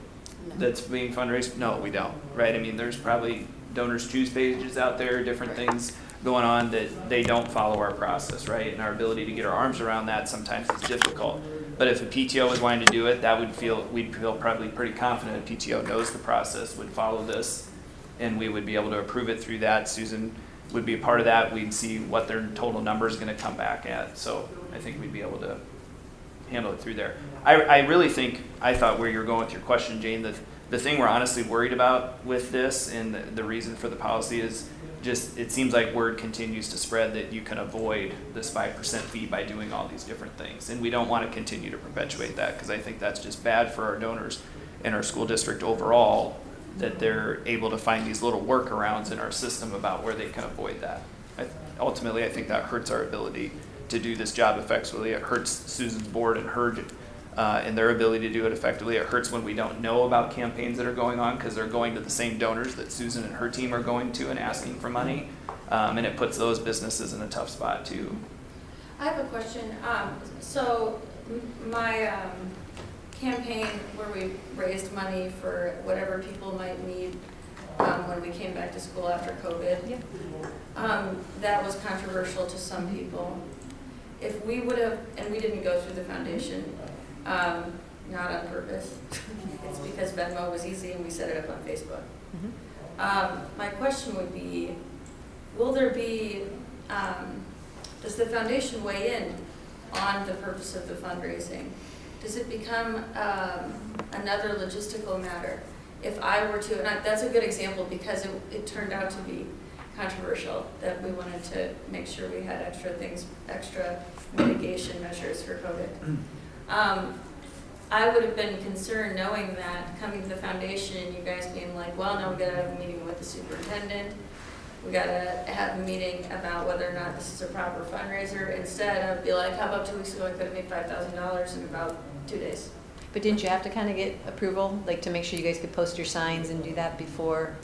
that's being fundraised? No, we don't, right? I mean, there's probably donors choose pages out there, different things going on that they don't follow our process, right? And our ability to get our arms around that sometimes is difficult. But if a PTO was wanting to do it, we'd feel probably pretty confident a PTO knows the process, would follow this, and we would be able to approve it through that. Susan would be a part of that. We'd see what their total number is going to come back at. So I think we'd be able to handle it through there. I really think, I thought where you're going with your question, Jane, that the thing we're honestly worried about with this and the reason for the policy is just, it seems like word continues to spread that you can avoid this 5% fee by doing all these different things. And we don't want to continue to perpetuate that, because I think that's just bad for our donors and our school district overall, that they're able to find these little workarounds in our system about where they can avoid that. Ultimately, I think that hurts our ability to do this job effectively. It hurts Susan's board and her and their ability to do it effectively. It hurts when we don't know about campaigns that are going on, because they're going to the same donors that Susan and her team are going to and asking for money. And it puts those businesses in a tough spot too. I have a question. So my campaign where we raised money for whatever people might need when we came back to school after COVID, that was controversial to some people. If we would have, and we didn't go through the foundation, not on purpose. It's because Venmo was easy and we set it up on Facebook. My question would be, will there be, does the foundation weigh in on the purpose of the fundraising? Does it become another logistical matter? If I were to, and that's a good example because it turned out to be controversial, that we wanted to make sure we had extra mitigation measures for COVID. I would have been concerned knowing that coming to the foundation, you guys being like, well, no, we gotta have a meeting with the superintendent. We gotta have a meeting about whether or not this is a proper fundraiser. Instead, I'd be like, how about 2 weeks ago I could have made $5,000 in about 2 days. but didn't you have to kind of get approval, like to make sure you guys could post your signs and do that before?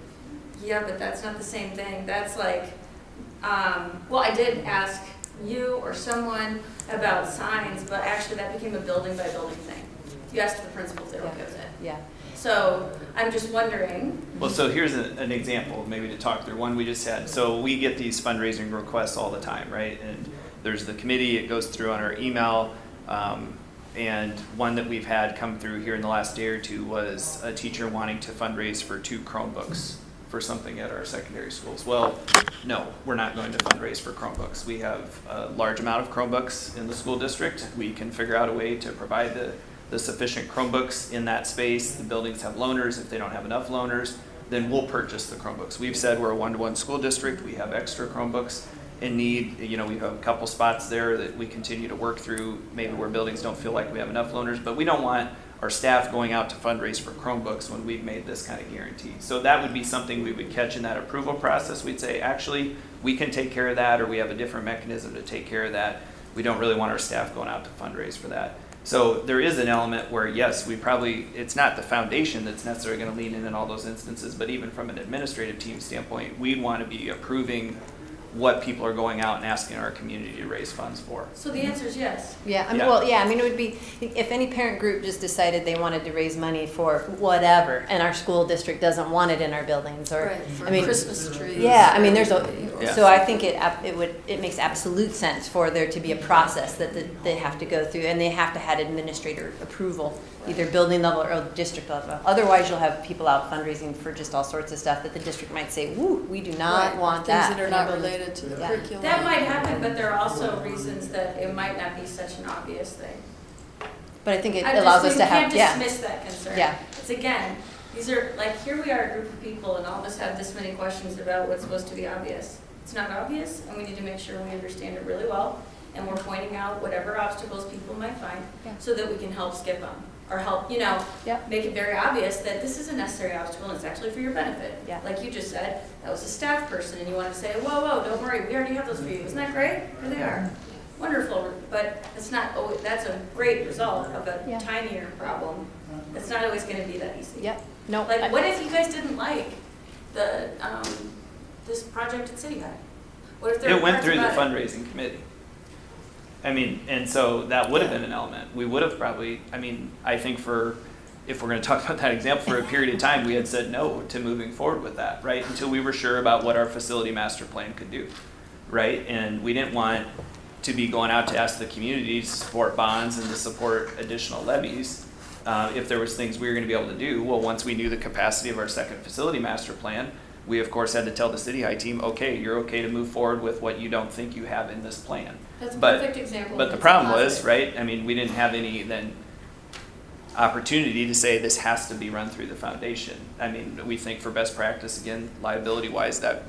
Yeah, but that's not the same thing. That's like, well, I did ask you or someone about signs, but actually that became a building by building thing. You asked the principals, they were okay with it. Yeah. So I'm just wondering. Well, so here's an example, maybe to talk through one we just had. So we get these fundraising requests all the time, right? And there's the committee, it goes through on our email. And one that we've had come through here in the last day or two was a teacher wanting to fundraise for 2 Chromebooks for something at our secondary schools. Well, no, we're not going to fundraise for Chromebooks. We have a large amount of Chromebooks in the school district. We can figure out a way to provide the sufficient Chromebooks in that space. The buildings have loaners. If they don't have enough loaners, then we'll purchase the Chromebooks. We've said we're a 1-to-1 school district. We have extra Chromebooks in need. You know, we have a couple spots there that we continue to work through, maybe where buildings don't feel like we have enough loaners, but we don't want our staff going out to fundraise for Chromebooks when we've made this kind of guarantee. So that would be something we would catch in that approval process. We'd say, actually, we can take care of that, or we have a different mechanism to take care of that. We don't really want our staff going out to fundraise for that. So there is an element where, yes, it's not the foundation that's necessarily going to lean in all those instances, but even from an administrative team standpoint, we want to be approving what people are going out and asking our community to raise funds for. So the answer is yes. Yeah, I mean, Yeah. well, yeah, I mean, it would be, if any parent group just decided they wanted to raise money for whatever, and our school district doesn't want it in our buildings, or, Right, for I mean, Christmas trees. yeah, I mean, there's Yeah. so I think it makes absolute sense for there to be a process that they have to go through, and they have to have administrator approval, either building level or district level. Otherwise, you'll have people out fundraising for just all sorts of stuff that the district might say, woo, we do not Right, want things that. that are in our not buildings. related related to the Yeah. curriculum. That might happen, but there are also reasons that it might not be such an obvious thing. But I think it I just allows think us to have, You yeah, can't dismiss that concern. Yeah. It's again, these are, like, here we are, a group of people, and all of us have this many questions about what's supposed to be obvious. It's not obvious, and we need to make sure we understand it really well, and we're pointing out whatever obstacles people might find, Yeah. so that we can help skip them, or help, you know, Yep. make it very obvious that this is a necessary obstacle, and it's actually for your benefit. Yeah. Like you just said, that was a staff person, and you want to say, whoa, whoa, don't worry, we already have those for you. Isn't that great? Here they are. Wonderful, but it's not, that's a great result of a Yeah. tinier problem. It's not always gonna be that easy. Yep, no. Like, what if you guys didn't like the, this project at City High? What if there were It went parts through the about it? fundraising committee. I mean, and so that would have been an element. We would have probably, I mean, I think if we're gonna talk about that example, for a period of time, we had said no to moving forward with that, right? Until we were sure about what our facility master plan could do, right? And we didn't want to be going out to ask the community to support bonds and to support additional levies. If there was things we were gonna be able to do, well, once we knew the capacity of our second facility master plan, we of course had to tell the City High team, okay, you're okay to move forward with what you don't think you have in this plan. That's a but- perfect example. But of the it's problem was, positive. right, I mean, we didn't have any then opportunity to say this has to be run through the foundation. I mean, we think for best practice, again, liability wise, that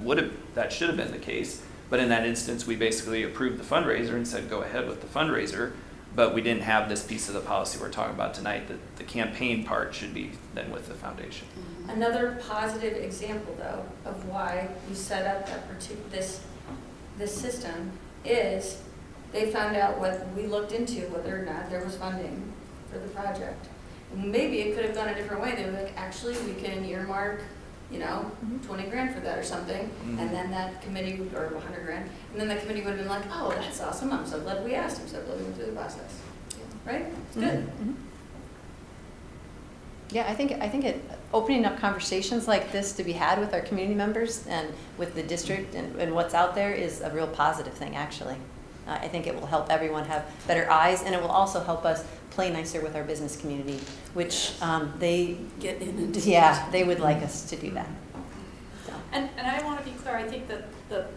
should have been the case. But in that instance, we basically approved the fundraiser and said, go ahead with the fundraiser. But we didn't have this piece of the policy we're talking about tonight, that the campaign part should be then with the foundation. Another positive example, though, of why you set up this system is they found out what we looked into, whether or not there was funding for the project. And maybe it could have gone a different way. They were like, actually, we can earmark, you know, 20 grand for that or something. Mhm. And then that committee, or 100 grand, and then the committee would have been like, oh, that's awesome. I'm so glad we asked. I'm so glad we went through the process. Right? It's good. Mhm. Yeah, I think opening up conversations like this to be had with our community members and with the district and what's out there is a real positive thing, actually. I think it will help everyone have better eyes, and it will also help us play nicer with our business community, which they, Get in and do yeah, they would like us to do that. So, And I want to be clear, I think that the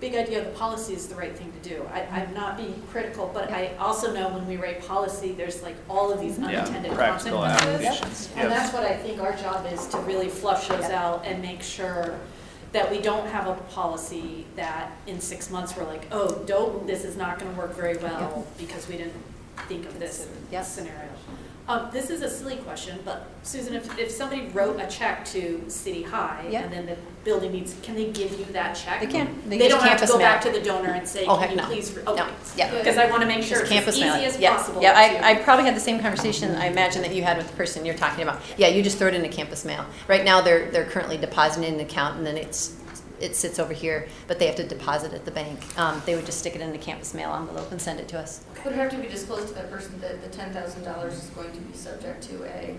big idea of the policy is the right thing to do. I'm not being critical, but I also know when we write policy, there's like all of these unintended Practical consequences. applications. And Yep. that's what I think our job is, to really flush those Yep. out and make sure that we don't have a policy that in 6 months we're like, oh, dope, this is not going to work very well because we didn't think of this Yep. scenario. This is a silly question, but Susan, if somebody wrote a check to City High Yep. and then the building needs, can they give you that check? They can. They just don't have to campus go mail. back to the donor and say, Oh, can heck you no. please, No, okay. yeah. Because I want to make sure Just it's campus as mail easy it. as Yeah. possible. Yeah, to- I probably had the same conversation, I imagine, that you had with the person you're talking about. Yeah, you just throw it in a campus mail. Right now, they're currently depositing in an account, and then it sits over here, but they have to deposit at the bank. They would just stick it in a campus mail envelope and send it to us. Would it have to be disclosed to that person that the $10,000 is going to be subject to a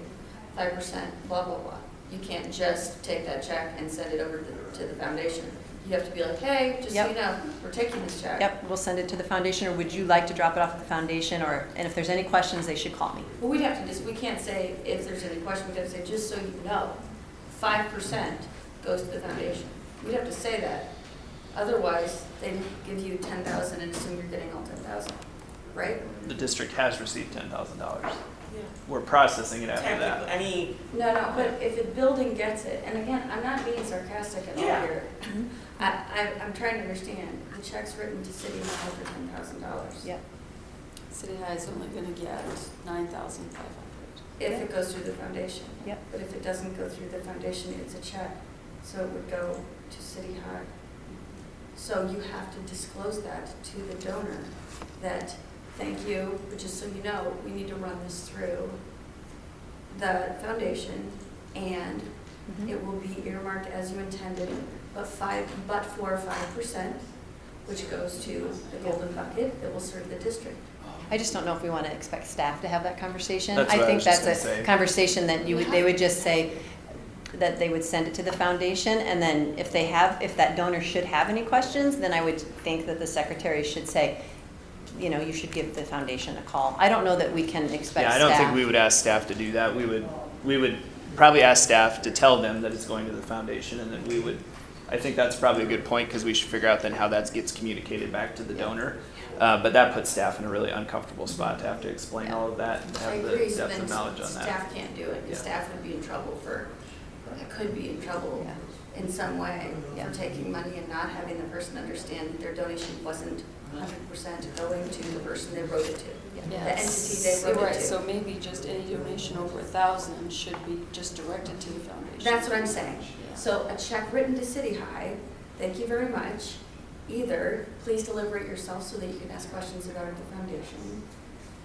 5% blah, blah, blah? You can't just take that check and send it over to the foundation. You have to be like, hey, just so you Yep. know, we're taking this check. Yep, we'll send it to the foundation, or would you like to drop it off at the foundation, and if there's any questions, they should call me. Well, we'd have to we can't say if there's any question, we'd have to say, just so you know, 5% goes to the foundation. We'd have to say that. Otherwise, they'd give you 10,000 and assume you're getting all 10,000, right? The district has received $10,000. Yeah. We're processing it after Technically, that. I mean, No, but if a building gets it, and again, I'm not being sarcastic at all Yeah. here. I'm trying to understand, the check's written to City Hall for $10,000. Yep. City High is only going to get 9,500. If it goes through the foundation. Yep. But if it doesn't go through the foundation, it's a check, so it would go to City High. So you have to disclose that to the donor, that, thank you, but just so you know, we need to run this through the foundation, and Mhm. it will be earmarked as you intended, but for 5%, which goes to the golden bucket that will serve the district. I just don't know if we want to expect staff to have that conversation. That's I what I think was just that's gonna a say. conversation that they would just say that they would send it to the foundation, and then if that donor should have any questions, then I would think that the secretary should say, you know, you should give the foundation a call. I don't know that we can expect Yeah, I staff. don't think we would ask staff to do that. We would probably ask staff to tell them that it's going to the foundation, and then we would I think that's probably a good point, because we should figure out then how that gets communicated back to the donor. But that puts staff in a really uncomfortable spot to have to explain all of that and I have agree, the so depth of then knowledge on that. staff can't do it, Yeah. because staff would be in trouble could be in trouble in some way for taking money and not having the person understand that their donation wasn't 100% going to the person they wrote it to. The entity they wrote Right, it to. so maybe just any donation over 1,000 should be just directed to the foundation. That's what I'm saying. So a check written to City High, thank you very much. Either please deliver it yourself so that you can ask questions about it at the foundation,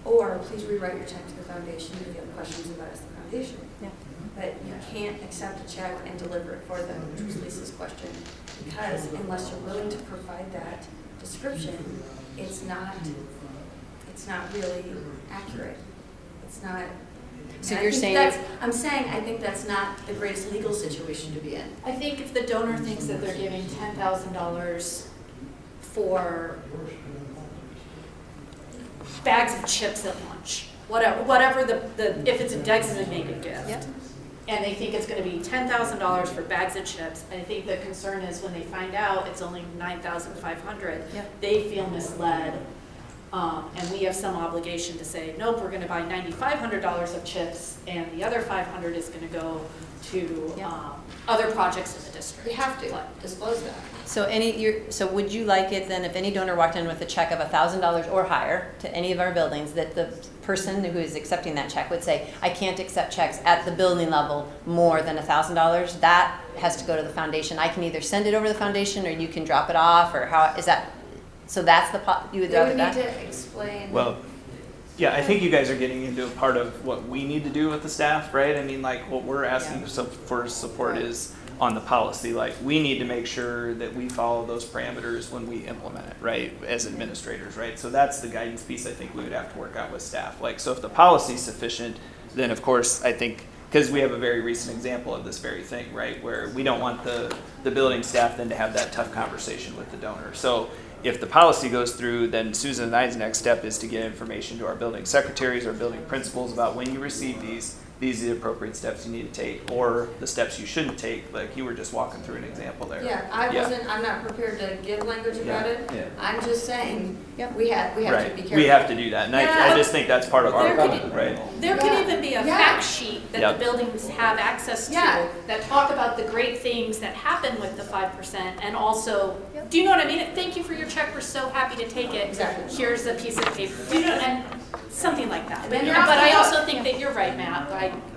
or please rewrite your check to the foundation if you have questions about it as the foundation. Yeah. But you can't accept a check and deliver it for them, which was Lisa's question, because unless you're willing to provide that description, it's not really accurate. It's not. So and I you're think saying- I think that's not the greatest legal situation to be in. I think if the donor thinks that they're giving $10,000 for bags of chips at lunch, whatever if it's a designated gift. Yep. And they think it's gonna be $10,000 for bags of chips, I think the concern is when they find out it's only $9,500, Yep. they feel misled. And we have some obligation to say, nope, we're gonna buy $9,500 of chips, and the other 500 is gonna go to, Yep. other projects in the district. We have to disclose that. So so would you like it then, if any donor walked in with a check of $1,000 or higher to any of our buildings, that the person who is accepting that check would say, I can't accept checks at the building level more than $1,000? That has to go to the foundation. I can either send it over to the foundation, or you can drop it off, or how, is that, so that's you would They drop would it need back? to explain. Well, yeah, I think you guys are getting into a part of what we need to do with the staff, right? I mean, like, what we're asking for support is on the policy. Like, we need to make sure that we follow those parameters when we implement it, right, as administrators, right? So that's the guidance piece I think we would have to work out with staff. Like, so if the policy is sufficient, then of course, I think, because we have a very recent example of this very thing, right, where we don't want the building staff then to have that tough conversation with the donor. So if the policy goes through, then Susan and I's next step is to get information to our building secretaries or building principals about when you receive these are the appropriate steps you need to take, or the steps you shouldn't take, like you were just walking through an example there. Yeah, I'm not prepared to give language about it. Yeah. I'm just saying, Yep. we have to be Right, careful. we have to do that, and Yeah. I just think that's part of our There could problem, right? There could even be a Yeah. fact sheet that Yep. the buildings have access to Yeah. that talk about the great things that happen with the 5%, and also, do you know what I mean? Thank you for your check, we're so happy to take it. Exactly. Here's a piece of paper, you know, and something like that. And then you're off But the I hook. also think that you're right, Matt,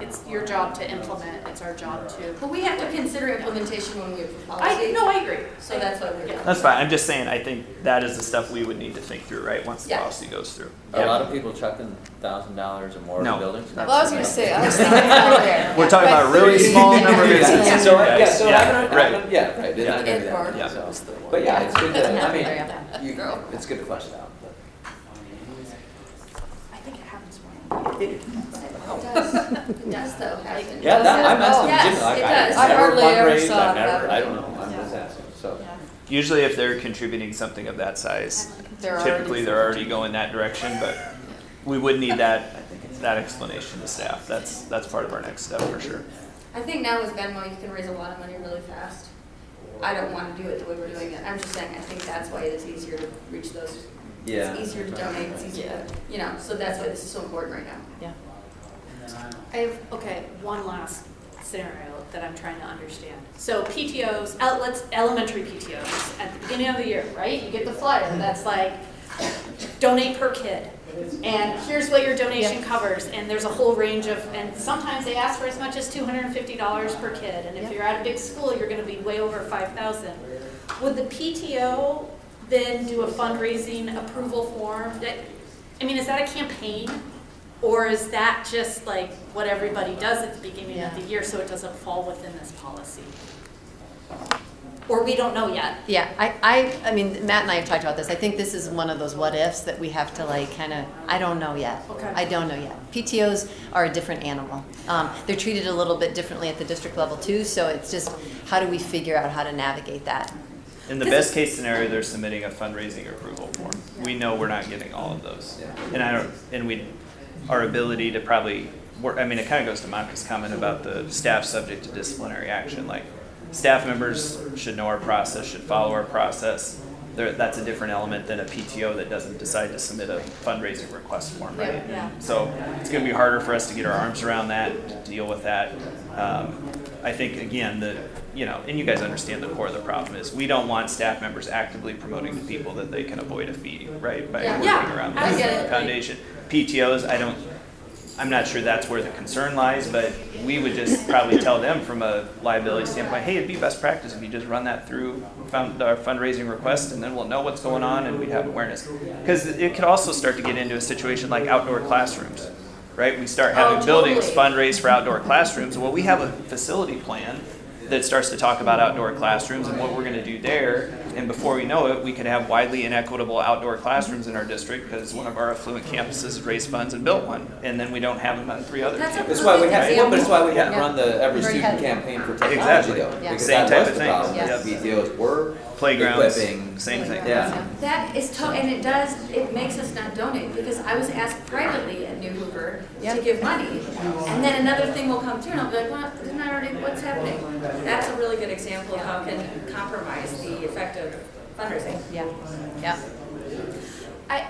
it's your job to implement, it's our job to. But we have to consider implementation when we approve I policy. agree. So that's what we're doing. That's fine, I'm just saying, I think that is the stuff we would need to think through, right, once the Yeah. policy goes through. Are a lot of people chucking $1,000 or more No. in buildings? Well, I was gonna say, I was thinking earlier. We're talking about a really small number of instances. Yeah, so, yeah, guys. so Yeah, I don't, right. yeah, right, Yeah. I agree with Edward that. Yeah. So- was the one. But yeah, it's good to, I Yeah. mean, it's good to flesh it out. but- I think it happens more. It does, it does though, happen. Yeah, that, I'm asking, Yes, Jim, like, it does. I've I never hardly ever fundraised, saw I've it never, I happen. don't know, I'm just asking, so. Usually if they're contributing something of that size, typically they're already going that direction, but we would need that explanation to staff. That's part of our next step for sure. I think now with Venmo, you can raise a lot of money really fast. I don't want to do it the way we're doing it. I'm just saying, I think that's why it is easier to reach those. Yeah. It's easier to donate, it's easier to, so that's why this is so important right now. Yeah. I have, okay, one last scenario that I'm trying to understand. So PTOs, elementary PTOs, at the beginning of the year, right? You get the flyer that's like, donate per kid. And here's what your donation covers, and there's a whole range of, and sometimes they ask for as much as $250 per kid. And if you're at a big school, you're gonna be way over 5,000. Would the PTO then do a fundraising approval form? Is that a campaign? Or is that just like what everybody does at the beginning of the year, so it doesn't fall within this policy? Or we don't know yet? Yeah, I mean, Matt and I have talked about this. I think this is one of those what ifs that we have to like kind of, I don't know yet. Okay. I don't know yet. PTOs are a different animal. They're treated a little bit differently at the district level too, so it's just, how do we figure out how to navigate that? In the best case scenario, they're submitting a fundraising approval form. We know we're not getting all of those. Our ability to probably work, it kind of goes to Monica's comment about the staff subject to disciplinary action. Like, staff members should know our process, should follow our process. That's a different element than a PTO that doesn't decide to submit a fundraising request form, right? Yeah. So it's gonna be harder for us to get our arms around that, to deal with that. I think, again, and you guys understand the core of the problem is, we don't want staff members actively promoting to people that they can avoid a fee, right? By Yeah. working around I get the it. foundation. PTOs, I'm not sure that's where the concern lies, but we would just probably tell them from a liability standpoint, hey, it'd be best practice if you just run that through our fundraising request, and then we'll know what's going on and we'd have awareness. Because it could also start to get into a situation like outdoor classrooms, right? We start having Oh, buildings totally. fundraise for outdoor classrooms. Well, we have a facility plan that starts to talk about outdoor classrooms and what we're going to do there. And before we know it, we could have widely inequitable outdoor classrooms in our district because one of our affluent campuses raised funds and built one, and then we don't have them on 3 other That's a campuses. It's why we have, Example. but it's why we have Yeah. run the Every Already Student had- campaign for technology Exactly. though. Yeah. Because Same that type was of the thing. problem. Yes. BTOs were Playgrounds, equipping. same thing. Yeah. That is and it makes us not donate, because I was asked privately at New Hoover to Yep. give money, and then another thing will come through, and I'll be like, well, isn't that already what's happening? That's a really good example of how it can compromise the effective fundraising. Yeah, yeah.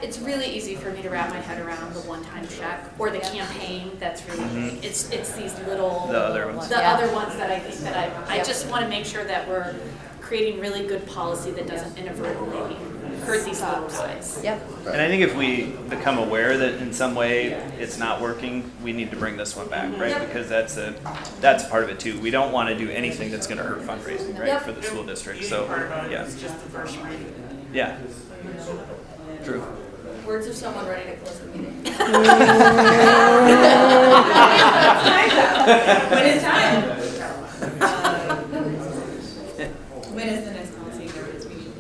It's really easy for me to wrap my head around the one-time check or the campaign. That's really, it's these little. The other ones. The Yeah. other ones that I think that I Yep. just want to make sure that we're creating really good policy that doesn't inadvertently hurt these little guys. Yep. And I think if we become aware that in some way it's not working, we need to bring this one back, right? Yep. Because that's part of it too. We don't want to do anything that's going to hurt fundraising, right, Yep. for the school district. The So, easy part about it yeah, is just the first reading. yeah, true. Words of someone ready to close the meeting. When it's time. When is the next policy governance meeting?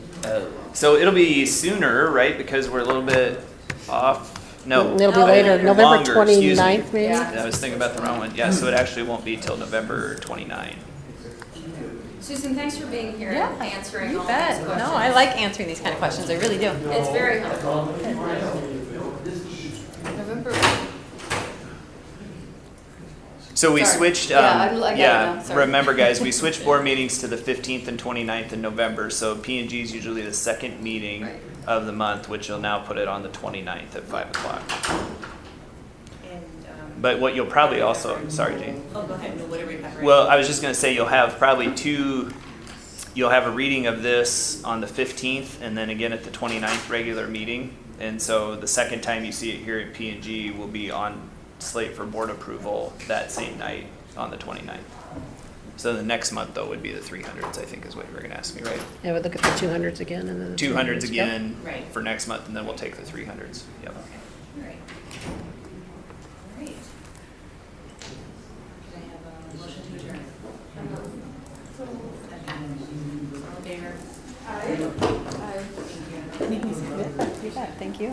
So it'll be sooner, right? Because we're a little bit off. No, It'll be No, later, later. November Longer, excuse me. 29th maybe? Yeah. I was thinking about the wrong one. Yeah, so it actually won't be till November 29. Susan, thanks for being here Yeah, and answering You all these bet. questions. No, I like answering these kind of questions. I really do. It's very helpful. November, So we Sorry. switched, Yeah, I got it now. Sorry. remember guys, we switched board meetings to the 15th and 29th in November. So P&G is usually the second meeting Right. of the month, which will now put it on the 29th at 5 o'clock. And, But what you'll probably also, sorry Jane. oh, go ahead, no, whatever you have. Well, I was just gonna say, you'll have probably you'll have a reading of this on the 15th and then again at the 29th regular meeting. And so the second time you see it here at P&G will be on slate for board approval that same night on the 29th. So the next month though would be the 300s, I think is what you were gonna ask me, right? Yeah, we'll look at the 200s again and then the 200s Yep. again Right. for next month, and then we'll take the 300s. Yep. Okay, all right. All right. Can I have a motion to adjourn? All in favor? I Thank you. You bet. Thank you.